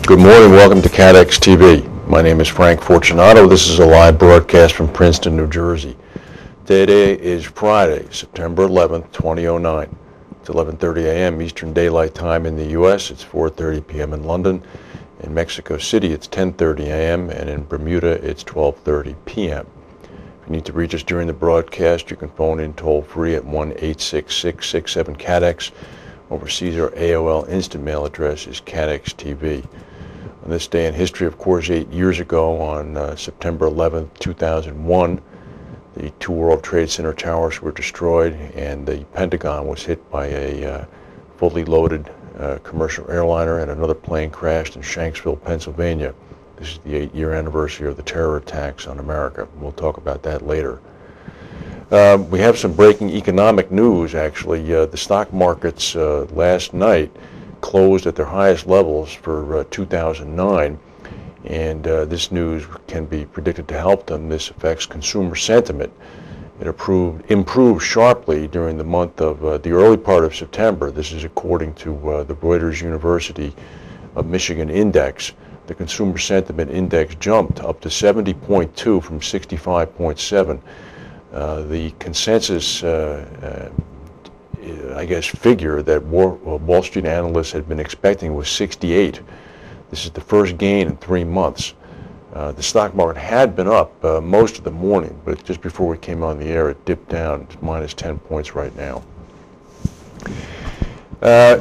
Good morning, welcome to CATEX-TV. My name is Frank Fortunato. This is a live broadcast from Princeton, New Jersey. Today is Friday, September 11th, 2009. It's 11:30 a.m. Eastern Daylight Time in the U.S. It's 4:30 p.m. in London. In Mexico City, it's 10:30 a.m. and in Bermuda, it's 12:30 p.m. If you need to reach us during the broadcast, you can phone in toll-free at 1-866-67-CATEX. Overseas, our AOL instant mail address is CATEX-TV. On this day in history, of course, 8 years ago, on September 11th, 2001, the two World Trade Center towers were destroyed and the Pentagon was hit by a fully loaded commercial airliner, and another plane crashed in Shanksville, Pennsylvania. This is the 8-year anniversary of the terror attacks on America. We'll talk about that later. We have some breaking economic news, actually. The stock markets last night closed at their highest levels for 2009, and this news can be predicted to help them. This affects consumer sentiment. It improved sharply during the month of the early part of September. This is according to the Reuters University of Michigan Index. The consumer sentiment index jumped up to 70.2 from 65.7. The consensus figure that Wall Street analysts had been expecting was 68. This is the first gain in 3 months. The stock market had been up most of the morning, but just before we came on the air, it dipped down. It's minus 10 points right now.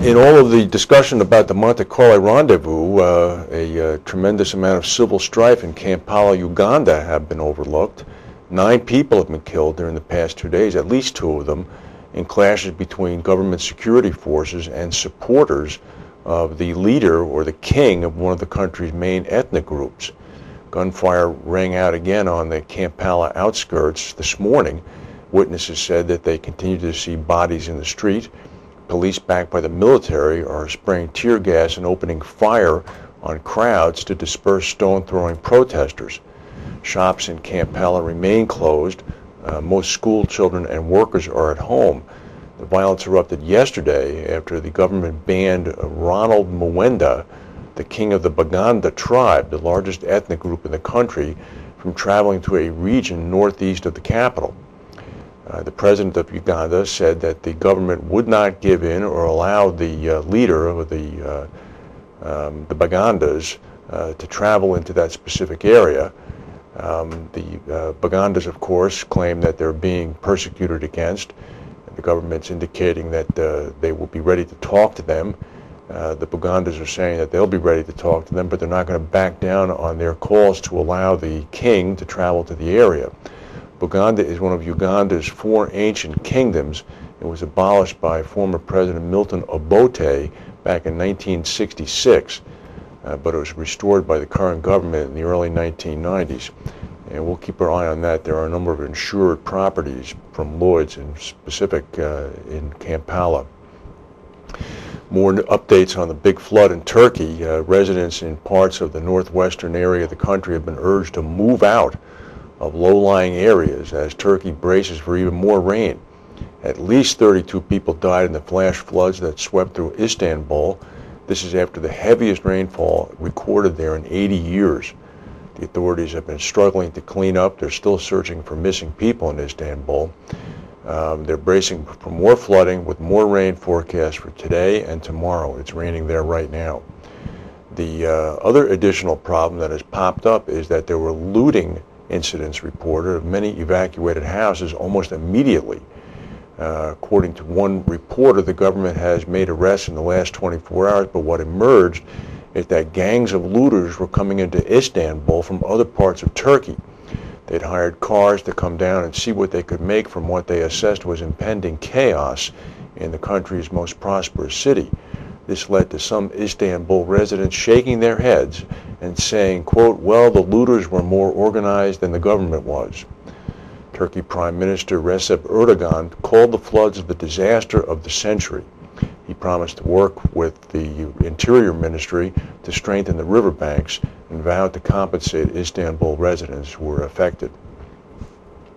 In all of the discussion about the Monte Carlo rendezvous, a tremendous amount of civil strife in Kampala, Uganda, have been overlooked. 9 people have been killed during the past 2 days, at least 2 of them, in clashes between government security forces and supporters of the leader or the king of one of the country's main ethnic groups. Gunfire rang out again on the Kampala outskirts this morning. Witnesses said that they continue to see bodies in the street. Police, backed by the military, are spraying tear gas and opening fire on crowds to disperse stone-throwing protesters. Shops in Kampala remain closed. Most school children and workers are at home. The violence erupted yesterday after the government banned Ronald Muwenda, the king of the Baganda tribe, the largest ethnic group in the country, from traveling to a region northeast of the capital. The president of Uganda said that the government would not give in or allow the leader of the Bagandas to travel into that specific area. The Bagandas, of course, claim that they're being persecuted against. The government's indicating that they will be ready to talk to them. The Bagandas are saying that they'll be ready to talk to them, but they're not going to back down on their calls to allow the king to travel to the area. Buganda is one of Uganda's 4 ancient kingdoms. It was abolished by former President Milton Obote back in 1966. But it was restored by the current government in the early 1990s. And we'll keep our eye on that. There are a number of insured properties from Lloyd's in specific in Kampala. More updates on the big flood in Turkey. Residents in parts of the northwestern area of the country have been urged to move out of low-lying areas as Turkey braces for even more rain. At least 32 people died in the flash floods that swept through Istanbul. This is after the heaviest rainfall recorded there in 80 years. The authorities have been struggling to clean up. They're still searching for missing people in Istanbul. They're bracing for more flooding with more rain forecast for today and tomorrow. It's raining there right now. The other additional problem that has popped up is that there were looting incidents reported of many evacuated houses almost immediately. According to one reporter, the government has made arrests in the last 24 hours, but what emerged is that gangs of looters were coming into Istanbul from other parts of Turkey. They'd hired cars to come down and see what they could make from what they assessed was impending chaos in the country's most prosperous city. This led to some Istanbul residents shaking their heads and saying, quote, well, the looters were more organized than the government was. Turkey Prime Minister Recep Erdogan called the floods the disaster of the century. He promised to work with the Interior Ministry to strengthen the riverbanks and vowed to compensate Istanbul residents who were affected.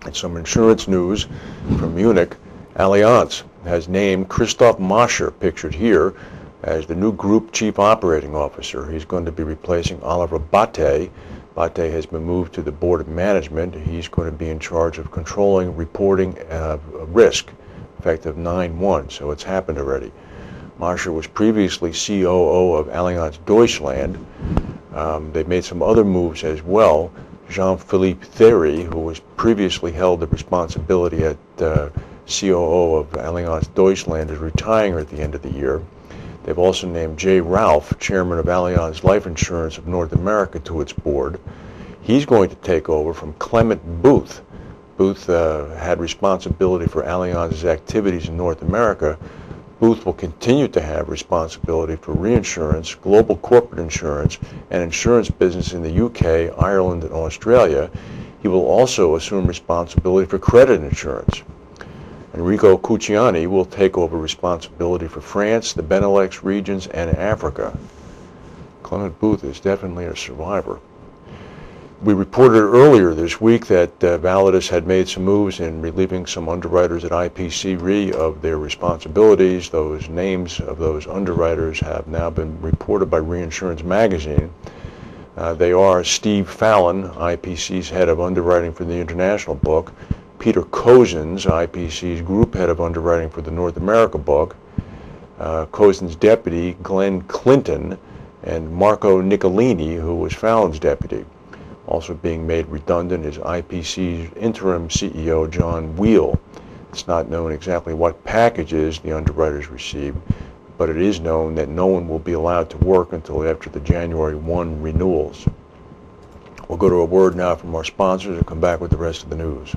And some insurance news from Munich. Allianz has named Christoph Mascher, pictured here, as the new Group Chief Operating Officer. He's going to be replacing Oliver Bate. Bate has been moved to the Board of Management. He's going to be in charge of controlling, reporting risk, effective 9/1, so it's happened already. Mascher was previously COO of Allianz Deutschland. They've made some other moves as well. Jean-Philippe Thierry, who was previously held the responsibility at COO of Allianz Deutschland, is retiring at the end of the year. They've also named Jay Ralph, chairman of Allianz Life Insurance of North America, to its board. He's going to take over from Clement Booth. Booth had responsibility for Allianz's activities in North America. Booth will continue to have responsibility for reinsurance, global corporate insurance, and insurance business in the UK, Ireland, and Australia. He will also assume responsibility for credit insurance. Enrico Cucciani will take over responsibility for France, the Benelux regions, and Africa. Clement Booth is definitely a survivor. We reported earlier this week that Validus had made some moves in relieving some underwriters at IPC Re of their responsibilities. Those names of those underwriters have now been reported by Reinsurance Magazine. They are Steve Fallon, IPC's head of underwriting for the international book, Peter Cozens, IPC's group head of underwriting for the North America book, Cozens' deputy, Glenn Clinton, and Marco Nicolini, who was Fallon's deputy. Also being made redundant is IPC's interim CEO, John Wheel. It's not known exactly what packages the underwriters received, but it is known that no one will be allowed to work until after the January 1 renewals. We'll go to a word now from our sponsors and come back with the rest of the news.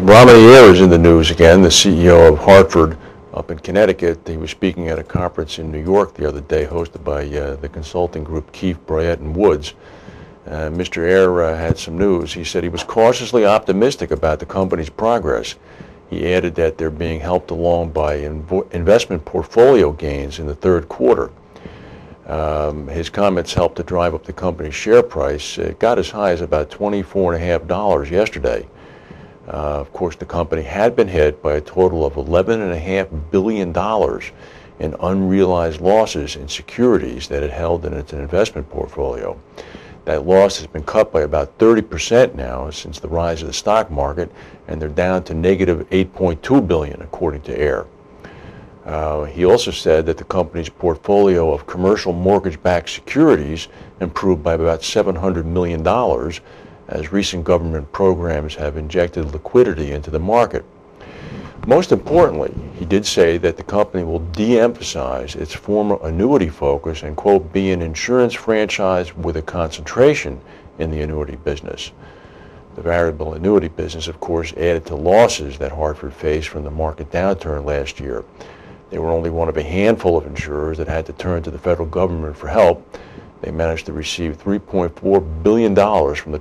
Ramanier is in the news again, the CEO of Hartford up in Connecticut. He was speaking at a conference in New York the other day hosted by the consulting group Keefe, Bruyette & Woods. Mr. Ayer had some news. He said he was cautiously optimistic about the company's progress. He added that they're being helped along by investment portfolio gains in the third quarter. His comments helped to drive up the company's share price. It got as high as about $24.50 yesterday. Of course, the company had been hit by a total of $11.5 billion in unrealized losses in securities that it held in its investment portfolio. That loss has been cut by about 30% now since the rise of the stock market, and they're down to negative $8.2 billion, according to Ayer. He also said that the company's portfolio of commercial mortgage-backed securities improved by about $700 million as recent government programs have injected liquidity into the market. Most importantly, he did say that the company will de-emphasize its former annuity focus and, quote, be an insurance franchise with a concentration in the annuity business. The variable annuity business, of course, added to losses that Hartford faced from the market downturn last year. They were only one of a handful of insurers that had to turn to the federal government for help. They managed to receive $3.4 billion from the